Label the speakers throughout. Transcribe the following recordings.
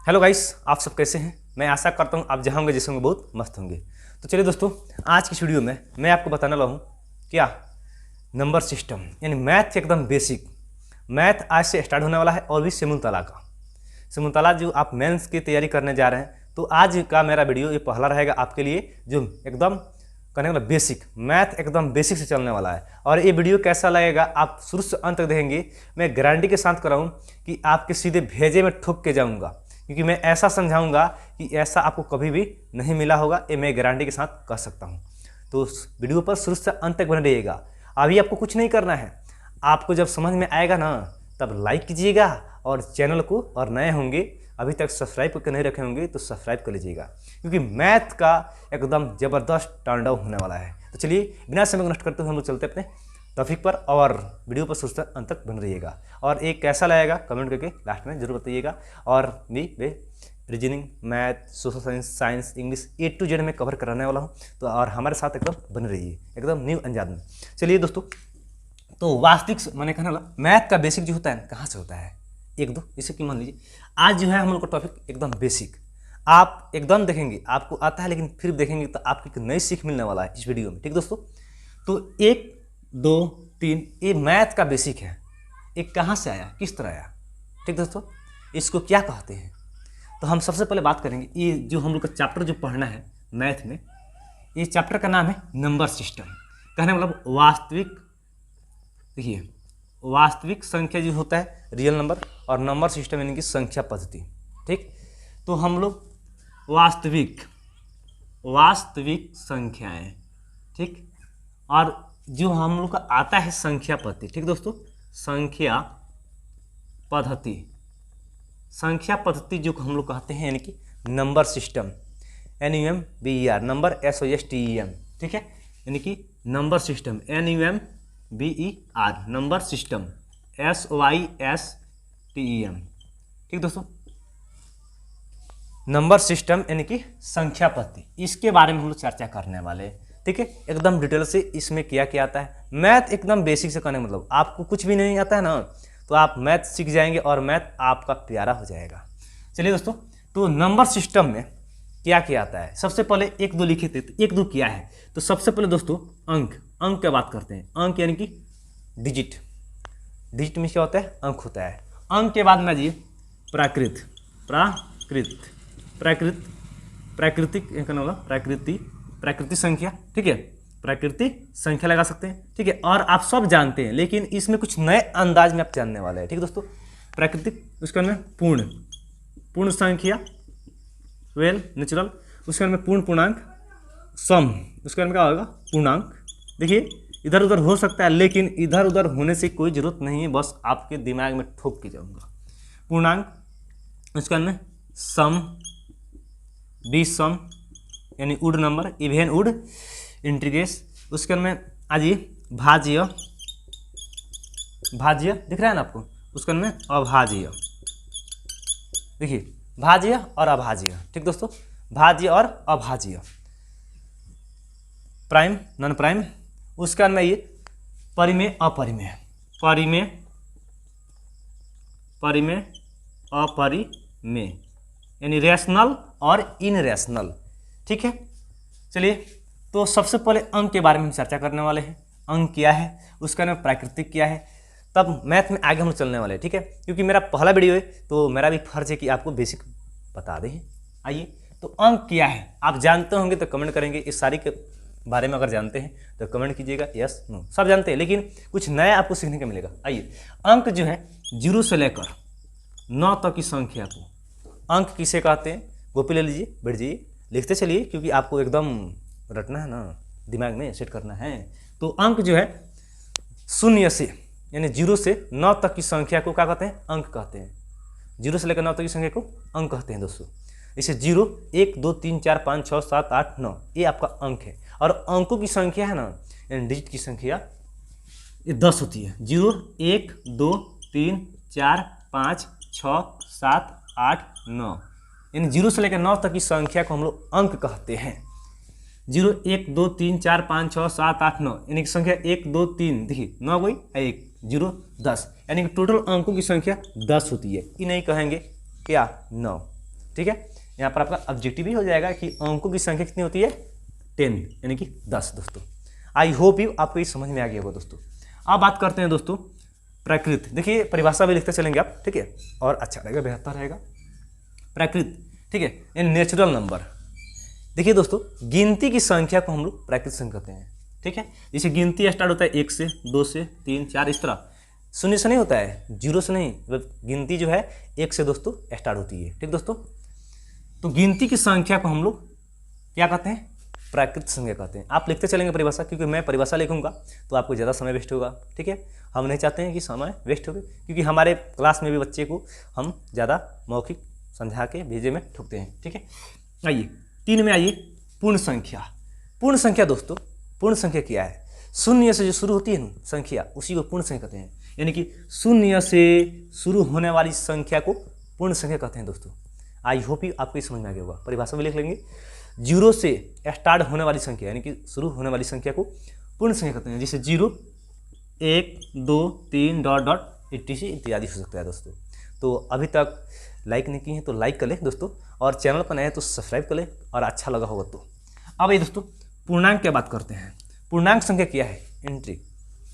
Speaker 1: Hello guys, आप सब कैसे हैं। मैं आशा करता हूँ आप जहाँ होंगे जैसे होंगे बहुत मस्त होंगे। तो चलिए दोस्तों, आज की वीडियो में मैं आपको बताने वाला हूँ क्या नंबर सिस्टम यानी मैथ एकदम बेसिक। मैथ आज से स्टार्ट होने वाला है और भी सिमुलतला का। सिमुलतला जो आप मेंस की तैयारी करने जा रहे हैं, तो आज का मेरा वीडियो ये पहला रहेगा आपके लिए जो एकदम करने वाला बेसिक मैथ एकदम बेसिक से चलने वाला है। और ये वीडियो कैसा लगेगा आप शुरू से अंत तक देखेंगे। मैं गारंटी के साथ कराऊँ कि आपके सीधे भेजे में ठोक के जाऊँगा, क्योंकि मैं ऐसा समझाऊंगा कि ऐसा आपको कभी भी नहीं मिला होगा। ये मैं गारंटी के साथ कह सकता हूँ। तो उस वीडियो पर शुरू से अंत तक बने रहिएगा। अभी आपको कुछ नहीं करना है, आपको जब समझ में आएगा ना तब लाइक कीजिएगा और चैनल को, और नए होंगे अभी तक सब्सक्राइब करके नहीं रखे होंगे तो सब्सक्राइब कर लीजिएगा, क्योंकि मैथ का एकदम ज़बरदस्त टर्न आउट होने वाला है। तो चलिए बिना समय को नष्ट करते हुए हम लोग चलते अपने टॉपिक पर, और वीडियो पर शुरू से अंत तक बन रहिएगा। और एक कैसा लगेगा कमेंट करके लास्ट में जरूर बताइएगा। और भी वे reasoning, math, social science, science, English A to Z में कवर कराने वाला हूँ। तो और हमारे साथ एकदम बन रहिए एकदम न्यू अंदाज में। चलिए दोस्तों, तो वास्तविक मैंने कहना वाला मैथ का बेसिक जो होता है कहाँ से होता है, एक दो जैसे कि मान लीजिए आज जो है हम लोग का टॉपिक एकदम बेसिक। आप एकदम देखेंगे आपको आता है, लेकिन फिर देखेंगे तो आपको एक नई सीख मिलने वाला है इस वीडियो में। ठीक दोस्तों, तो 1 2 3 ये मैथ का बेसिक है। एक कहाँ से आया, किस तरह आया, ठीक दोस्तों, इसको क्या कहते हैं। तो हम सबसे पहले बात करेंगे ये जो हम लोग का चैप्टर जो पढ़ना है मैथ में, ये चैप्टर का नाम है नंबर सिस्टम। कहने मतलब वास्तविक, देखिए वास्तविक संख्या जो होता है रियल नंबर, और नंबर सिस्टम यानी कि संख्या पद्धति। ठीक, तो हम लोग वास्तविक संख्याएं, ठीक, और जो हम लोग का आता है संख्या पद्धति। ठीक दोस्तों, संख्या पद्धति जो हम लोग कहते हैं यानी कि number system, NUMBER, number SOSTEM। ठीक है, यानी कि number system NUMBER, number system SYSTEM। ठीक दोस्तों, नंबर सिस्टम यानी कि संख्या पद्धति, इसके बारे में हम लोग चर्चा करने वाले हैं। ठीक है, एकदम डिटेल से इसमें क्या क्या आता है। मैथ एकदम बेसिक से करने मतलब आपको कुछ भी नहीं आता है ना, तो आप मैथ सीख जाएंगे और मैथ आपका प्यारा हो जाएगा। चलिए दोस्तों, तो नंबर सिस्टम में क्या क्या आता है, सबसे पहले 1 2 लिखे थे, तो 1 2 क्या है। तो सबसे पहले दोस्तों अंक की बात करते हैं। अंक यानी कि डिजिट में क्या होता है, अंक होता है। अंक के बाद में जी प्राकृतिक संख्या। ठीक है, प्राकृतिक संख्या लगा सकते हैं। ठीक है, और आप सब जानते हैं, लेकिन इसमें कुछ नए अंदाज में आप जानने वाले हैं। ठीक दोस्तों, प्राकृतिक, उसके अंदर पूर्ण संख्या, नेचुरल, उसके अंदर पूर्ण पूर्णांक, सम, उसके अंदर क्या होगा, पूर्णांक। देखिए इधर उधर हो सकता है, लेकिन इधर उधर होने से कोई जरूरत नहीं है, बस आपके दिमाग में ठोक के जाऊंगा। पूर्णांक, उसके अंदर सम, विषम यानी उड नंबर, इवेन उड, इंटीग्रेस, उसके अंदर आइए भाज्य दिख रहा है ना आपको, उसके अंदर अभाज्य। देखिए भाज्य और अभाज्य। ठीक दोस्तों, भाज्य और अभाज्य, प्राइम, नॉन प्राइम, उसके अंदर ये परिमेय अपरिमेय यानी रैशनल और इनरैशनल। ठीक है, चलिए तो सबसे पहले अंक के बारे में हम चर्चा करने वाले हैं। अंक क्या है, उसका नाम प्राकृतिक क्या है, तब मैथ में आगे हम चलने वाले हैं। ठीक है, क्योंकि मेरा पहला वीडियो है तो मेरा भी फर्ज है कि आपको बेसिक बता दें। आइए, तो अंक क्या है आप जानते होंगे तो कमेंट करेंगे। इस सारी के बारे में अगर जानते हैं तो कमेंट कीजिएगा यस नो। सब जानते हैं, लेकिन कुछ नया आपको सीखने को मिलेगा। आइए, अंक जो है 0 से लेकर 9 तक की संख्या को अंक किसे कहते हैं, कॉपी ले लीजिए, बैठ जाइए, लिखते चलिए, क्योंकि आपको एकदम रटना है ना, दिमाग में सेट करना है। तो अंक जो है 0 से यानी 0 से 9 तक की संख्या को क्या कहते हैं, अंक कहते हैं। 0 से लेकर 9 तक की संख्या को अंक कहते हैं दोस्तों। इसे 0 1 2 3 4 5 6 7 8 9 ये आपका अंक है। और अंकों की संख्या है ना, यानी डिजिट की संख्या, ये 10 होती है। 0 1 2 3 4 5 6 7 8 9, यानी 0 से लेकर 9 तक की संख्या को हम लोग अंक कहते हैं। 0 1 2 3 4 5 6 7 8 9 यानी कि संख्या 1 2 3, देखिए 9 गई 1 0 10, यानी कि टोटल अंकों की संख्या 10 होती है। ये नहीं कहेंगे क्या 9। ठीक है। यहाँ पर आपका ऑब्जेक्टिव भी हो जाएगा कि अंकों की संख्या कितनी होती है 10 यानी कि 10 दोस्तों। आई होप यू आपको ये समझ में आ गया होगा दोस्तों। अब बात करते हैं दोस्तों प्राकृत। देखिए परिभाषा भी लिखते चलेंगे आप, ठीक है, और अच्छा रहेगा, बेहतर रहेगा। प्राकृत, ठीक है, यानी नेचुरल नंबर। देखिए दोस्तों गिनती की संख्या को हम लोग प्राकृत संख्या कहते हैं, ठीक है। जैसे गिनती स्टार्ट होता है 1 से 2 से 3 4 इस तरह, शून्य से नहीं होता है, 0 से नहीं, गिनती जो है 1 से दोस्तों स्टार्ट होती है, ठीक दोस्तों। तो गिनती की संख्या को हम लोग क्या कहते हैं, प्राकृत संख्या कहते हैं। आप लिखते चलेंगे परिभाषा, क्योंकि मैं परिभाषा लिखूंगा तो आपको ज़्यादा समय वेस्ट होगा, ठीक है। हम नहीं चाहते हैं कि समय वेस्ट हो, क्योंकि हमारे क्लास में भी बच्चे को हम ज़्यादा मौखिक समझा के भेजे में ठुकते हैं, ठीक है। आइए 3 में आइए, पूर्ण संख्या। पूर्ण संख्या दोस्तों, पूर्ण संख्या क्या है, शून्य से जो शुरू होती है ना संख्या, उसी को पूर्ण संख्या कहते हैं। यानी कि शून्य से शुरू होने वाली संख्या को पूर्ण संख्या कहते हैं दोस्तों। आई होप यू आपको समझ में आ गया होगा। परिभाषा में लिख लेंगे, 0 से स्टार्ट होने वाली संख्या यानी कि शुरू होने वाली संख्या को पूर्ण संख्या कहते हैं। जैसे 0 1 2 3 डॉट डॉट इत्यादि हो सकता है दोस्तों। तो अभी तक लाइक नहीं किए हैं तो लाइक कर ले दोस्तों, और चैनल पर नए हैं तो सब्सक्राइब कर ले, और अच्छा लगा होगा तो। अब ये दोस्तों पूर्णांक क्या बात करते हैं। पूर्णांक संख्या क्या है, एंट्री।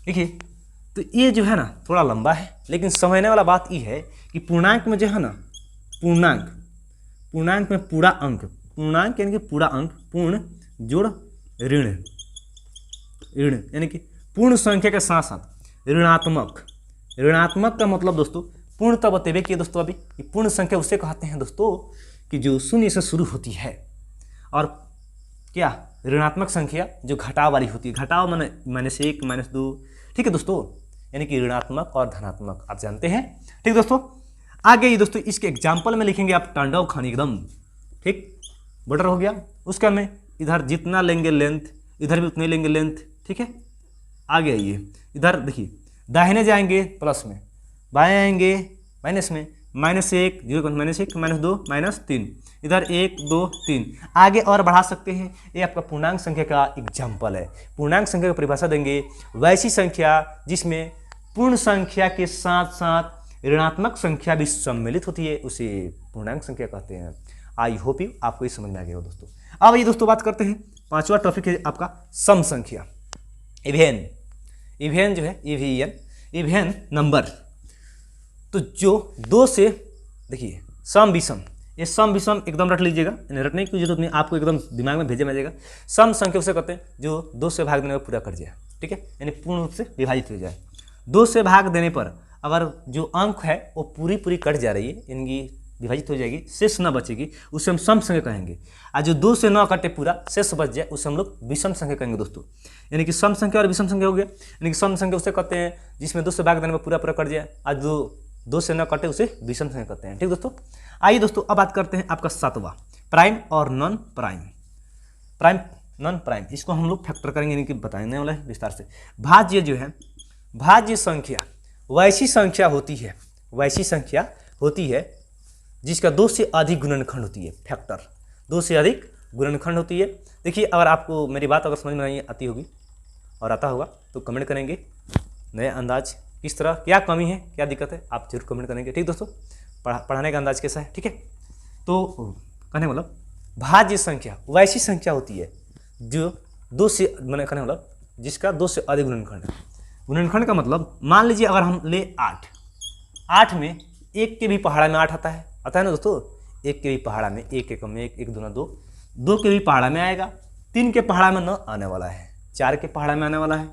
Speaker 1: देखिए तो ये जो है ना थोड़ा लंबा है, लेकिन समझने वाला बात ये है कि पूर्णांक में जो है ना, पूर्णांक में पूरा अंक, पूर्णांक यानी कि पूरा अंक, पूर्ण जोड़ ऋण, ऋण यानी कि पूर्ण संख्या के साथ साथ ऋणात्मक। ऋणात्मक का मतलब दोस्तों पूर्ण तब बतेबे किए दोस्तों अभी, कि पूर्ण संख्या उसे कहते हैं दोस्तों कि जो शून्य से शुरू होती है, और क्या ऋणात्मक संख्या जो घटाव वाली होती है। घटाव माने -1 -2, ठीक है दोस्तों, यानी कि ऋणात्मक और धनात्मक आप जानते हैं, ठीक दोस्तों। आगे ये दोस्तों इसके एग्जाम्पल में लिखेंगे आप तांडव खानी एकदम, ठीक, बटर हो गया। उसका में इधर जितना लेंगे लेंथ, इधर भी उतने लेंगे लेंथ, ठीक है। आगे आइए, इधर देखिए दाहिने जाएंगे प्लस में, बाएं आएंगे माइनस में, -1 0 -1 -2 -3, इधर 1 2 3, आगे और बढ़ा सकते हैं। ये आपका पूर्णांक संख्या का एग्जाम्पल है। पूर्णांक संख्या की परिभाषा देंगे, वैसी संख्या जिसमें पूर्ण संख्या के साथ साथ ऋणात्मक संख्या भी सम्मिलित होती है, उसे पूर्णांक संख्या कहते हैं। आई होप यू आपको ये समझ में आ गया हो दोस्तों। अब ये दोस्तों बात करते हैं, 5वां टॉपिक है आपका सम संख्या, इवेन। इवेन जो है इवेन नंबर। तो जो 2 से, देखिए सम विषम, ये सम विषम एकदम रट लीजिएगा, रटने की जरूरत नहीं, आपको एकदम दिमाग में भेजे में जाएगा। सम संख्या उसे कहते हैं जो 2 से भाग देने पर पूरा कर जाए, ठीक है, यानी पूर्ण रूप से विभाजित हो जाए। 2 से भाग देने पर अगर जो अंक है वो पूरी कट जा रही है, इनकी विभाजित हो जाएगी, शेष न बचेगी, उसे हम सम संख्या कहेंगे। और जो 2 से न कटे पूरा शेष बच जाए, उसे हम लोग विषम संख्या कहेंगे दोस्तों। यानी कि सम संख्या और विषम संख्या हो गया। यानी कि सम संख्या उसे कहते हैं जिसमें 2 से भाग देने पर पूरा कट जाए, और जो 2 से न कटे उसे विषम संख्या कहते हैं, ठीक दोस्तों। आइए दोस्तों अब बात करते हैं आपका 7वां, प्राइम और non prime. Prime non prime, इसको हम लोग फैक्टर करेंगे, यानी कि बताने वाला है विस्तार से। भाज्य जो है, भाज्य संख्या वैसी संख्या होती है जिसका 2 से अधिक गुणनखंड होती है। फैक्टर 2 से अधिक गुणनखंड होती है। देखिए अगर आपको मेरी बात अगर समझ में नहीं आती होगी और आता होगा तो कमेंट करेंगे, नए अंदाज किस तरह, क्या कमी है, क्या दिक्कत है, आप जरूर कमेंट करेंगे, ठीक दोस्तों। पढ़ाने का अंदाज कैसा है, ठीक है। तो कहने मतलब भाज्य संख्या वैसी संख्या होती है जो 2 से, मैंने कहने मतलब जिसका 2 से अधिक गुणनखंड है। गुणनखंड का मतलब मान लीजिए अगर हम ले 8 में 1 के भी पहाड़ा में 8 आता है ना दोस्तों। 1 के भी पहाड़ा में 1 एकम में 1 1 दूना 2, 2 के भी पहाड़ा में आएगा, 3 के पहाड़ा में न आने वाला है, 4 के पहाड़ा में आने वाला है।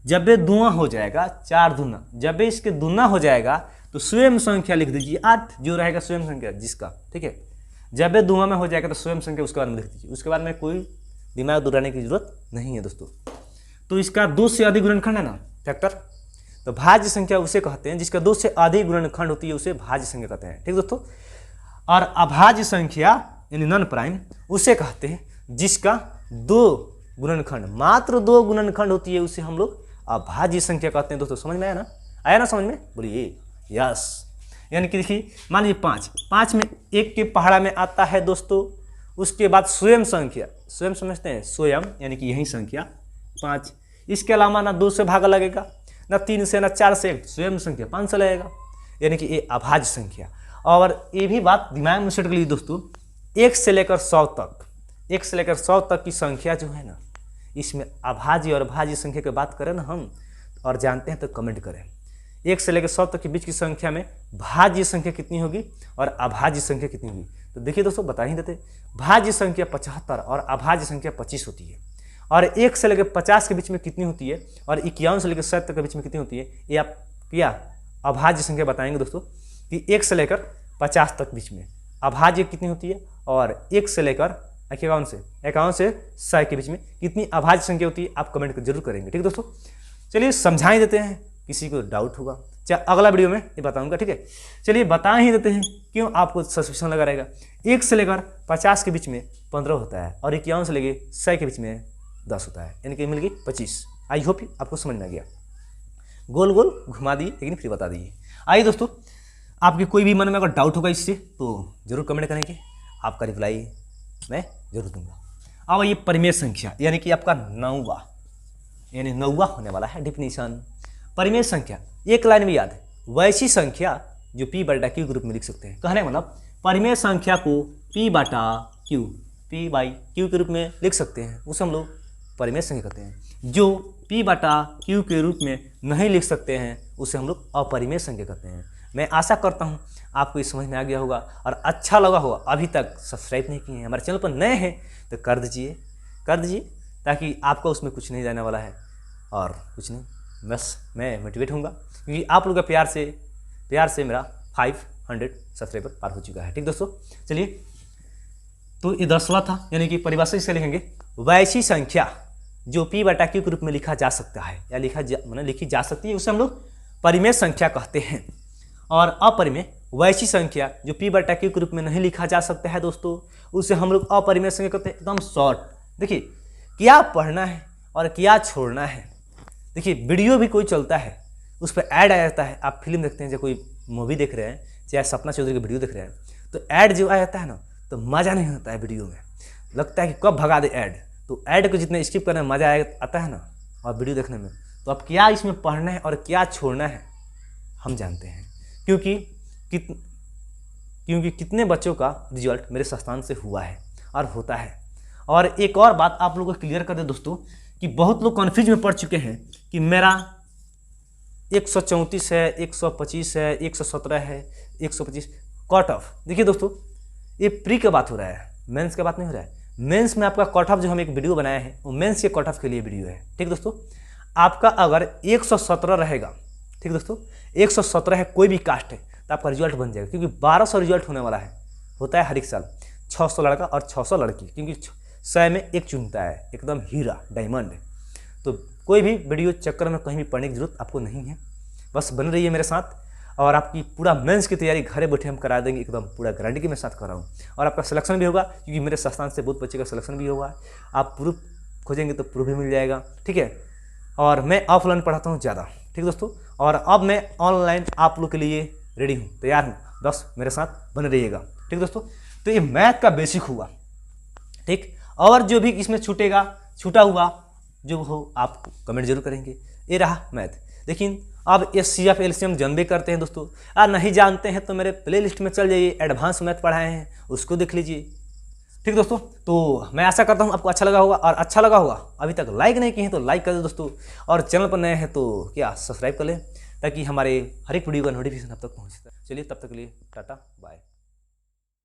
Speaker 1: जब ये दूना हो जाएगा 4 दूना, जब ये इसके दूना हो जाएगा तो स्वयं संख्या लिख दीजिए 8, जो रहेगा स्वयं संख्या जिसका, ठीक है। जब ये दूना में हो जाएगा तो स्वयं संख्या उसके बाद में लिख दीजिए, उसके बाद में कोई दिमाग दुराने की जरूरत नहीं है दोस्तों। तो इसका 2 से अधिक गुणनखंड है ना फैक्टर, तो भाज्य संख्या उसे कहते हैं जिसका 2 से अधिक गुणनखंड होती है, उसे भाज्य संख्या कहते हैं, ठीक दोस्तों। और अभाज्य संख्या यानी नॉन प्राइम उसे कहते हैं जिसका 2 गुणनखंड, मात्र 2 गुणनखंड होती है, उसे हम लोग अभाज्य संख्या कहते हैं दोस्तों। समझ में आया ना, आया ना समझ में, बोलिए यस। यानी कि देखिए मान लीजिए 5 में 1 के पहाड़ा में आता है दोस्तों, उसके बाद स्वयं संख्या, स्वयं समझते हैं, स्वयं यानी कि यही संख्या 5, इसके अलावा ना 2 से भागा लगेगा, ना 3 से, ना 4 से, स्वयं संख्या 5 से लगेगा, यानी कि ये अभाज्य संख्या। और ये भी बात दिमाग में सेट कर लीजिए दोस्तों, 1 से लेकर 100 तक, 1 से लेकर 100 तक की संख्या जो है ना, इसमें अभाज्य और भाज्य संख्या की बात करें ना हम और जानते हैं तो कमेंट करें। 1 से लेकर 100 तक के बीच की संख्या में भाज्य संख्या कितनी होगी और अभाज्य संख्या कितनी होगी? तो देखिए दोस्तों, बता ही देते, भाज्य संख्या 75 और अभाज्य संख्या 25 होती है। और 1 से लेकर 50 के बीच में कितनी होती है और 51 से लेकर 60 तक के बीच में कितनी होती है, ये आप क्या अभाज्य संख्या बताएंगे दोस्तों कि 1 से लेकर 50 तक बीच में अभाज्य कितनी होती है और 1 से लेकर 51 से 100 के बीच में कितनी अभाज्य संख्या होती है, आप कमेंट जरूर करेंगे। ठीक है दोस्तों, चलिए समझा ही देते हैं, किसी को डाउट होगा चाहे अगला वीडियो में ये बताऊंगा। ठीक है, चलिए बता ही देते हैं, क्यों आपको सस्पेंशन लगा रहेगा। 1 से लेकर 50 के बीच में 15 होता है और 51 से लेकर 100 के बीच में 10 होता है, यानी कि मिल गई 25। आई होप आपको समझ में आ गया, गोल गोल घुमा दिए लेकिन फिर बता दिए। आइए दोस्तों, आपके कोई भी मन में अगर डाउट होगा इससे तो जरूर कमेंट करेंगे, आपका रिप्लाई मैं जरूर दूंगा। अब ये परिमेय संख्या यानी कि आपका 9वां होने वाला है डिफिनीशन। परिमेय संख्या एक लाइन में याद है, वैसी संख्या जो p/q के रूप में लिख सकते हैं। कहने का मतलब परिमेय संख्या को p/q के रूप में लिख सकते हैं, उसे हम लोग परिमेय संख्या कहते हैं। जो p/q के रूप में नहीं लिख सकते हैं उसे हम लोग अपरिमेय संख्या कहते हैं। मैं आशा करता हूं आपको ये समझ में आ गया होगा और अच्छा लगा होगा। अभी तक सब्सक्राइब नहीं किए हैं, हमारे चैनल पर नए हैं तो कर दीजिए ताकि आपको उसमें कुछ नहीं जाने वाला है और कुछ नहीं, बस मैं मोटिवेट होऊंगा क्योंकि आप लोगों का प्यार से मेरा 500 सब्सक्राइबर पार हो चुका है। ठीक दोस्तों, चलिए तो ये 10वां था, यानी कि परिभाषा से लिखेंगे वैसी संख्या जो p/q के रूप में लिखा जा सकता है या लिखी जा सकती है, उसे हम लोग परिमेय संख्या कहते हैं। और अपरिमेय वैसी संख्या जो p/q के रूप में नहीं लिखा जा सकता है दोस्तों, उसे हम लोग अपरिमेय संख्या कहते हैं। एकदम शॉर्ट, देखिए क्या पढ़ना है और क्या छोड़ना है। देखिए वीडियो भी कोई चलता है, उस पर ऐड आ जाता है, आप फिल्म देखते हैं चाहे कोई मूवी देख रहे हैं चाहे सपना चौधरी की वीडियो देख रहे हैं, तो ऐड जो आ जाता है ना तो मज़ा नहीं आता है वीडियो में, लगता है कि कब भगा दे ऐड। तो ऐड को जितने स्किप करने में मज़ा आता है ना और वीडियो देखने में, तो अब क्या इसमें पढ़ना है और क्या छोड़ना है हम जानते हैं, क्योंकि कितने बच्चों का रिजल्ट मेरे संस्थान से हुआ है और होता है। और एक और बात आप लोगों को क्लियर कर दे दोस्तों कि बहुत लोग कन्फ्यूज में पड़ चुके हैं कि मेरा 134 है, 125 है, 117 है, 125 कट ऑफ। देखिए दोस्तों, ये प्री का बात हो रहा है, मेंस का बात नहीं हो रहा है। मेंस में आपका कट ऑफ जो हम एक वीडियो बनाए हैं वो मेंस के कट ऑफ के लिए वीडियो है। ठीक दोस्तों, आपका अगर 117 रहेगा, ठीक दोस्तों 117 है, कोई भी कास्ट है, तो आपका रिजल्ट बन जाएगा, क्योंकि 1200 रिजल्ट होने वाला है, होता है हर एक साल 600 लड़का और 600 लड़की, क्योंकि 100 में एक चुनता है, एकदम हीरा डायमंड। तो कोई भी वीडियो चक्कर में कहीं भी पढ़ने की जरूरत आपको नहीं है, बस बन रही है मेरे साथ और आपकी पूरा मेंस की तैयारी घरे बैठे हम करा देंगे, एकदम पूरा गारंटी के मैं साथ कर रहा हूँ। और आपका सिलेक्शन भी होगा, क्योंकि मेरे संस्थान से बहुत बच्चे का सिलेक्शन भी होगा। आप प्रूफ खोजेंगे तो प्रूफ भी मिल जाएगा। ठीक है, और मैं ऑफलाइन पढ़ाता हूँ ज़्यादा। ठीक दोस्तों, और अब मैं ऑनलाइन आप लोग के लिए रेडी हूँ, तैयार हूँ, बस मेरे साथ बने रहिएगा। ठीक दोस्तों, तो ये मैथ का बेसिक हुआ। ठीक, और जो भी इसमें छूटा हुआ जो हो आप कमेंट जरूर करेंगे। ये रहा मैथ। लेकिन अब SCF LCM जानबे करते हैं दोस्तों, नहीं जानते हैं तो मेरे प्लेलिस्ट में चल जाइए, एडवांस मैथ पढ़ाए हैं, उसको देख लीजिए। ठीक दोस्तों, तो मैं आशा करता हूँ आपको अच्छा लगा होगा, और अच्छा लगा होगा अभी तक लाइक नहीं किए हैं तो लाइक कर दो दोस्तों, और चैनल पर नए हैं तो क्या सब्सक्राइब कर लें, ताकि हमारे हर एक वीडियो का नोटिफिकेशन अब तक पहुँचता है। चलिए तब तक के लिए टाटा बाय।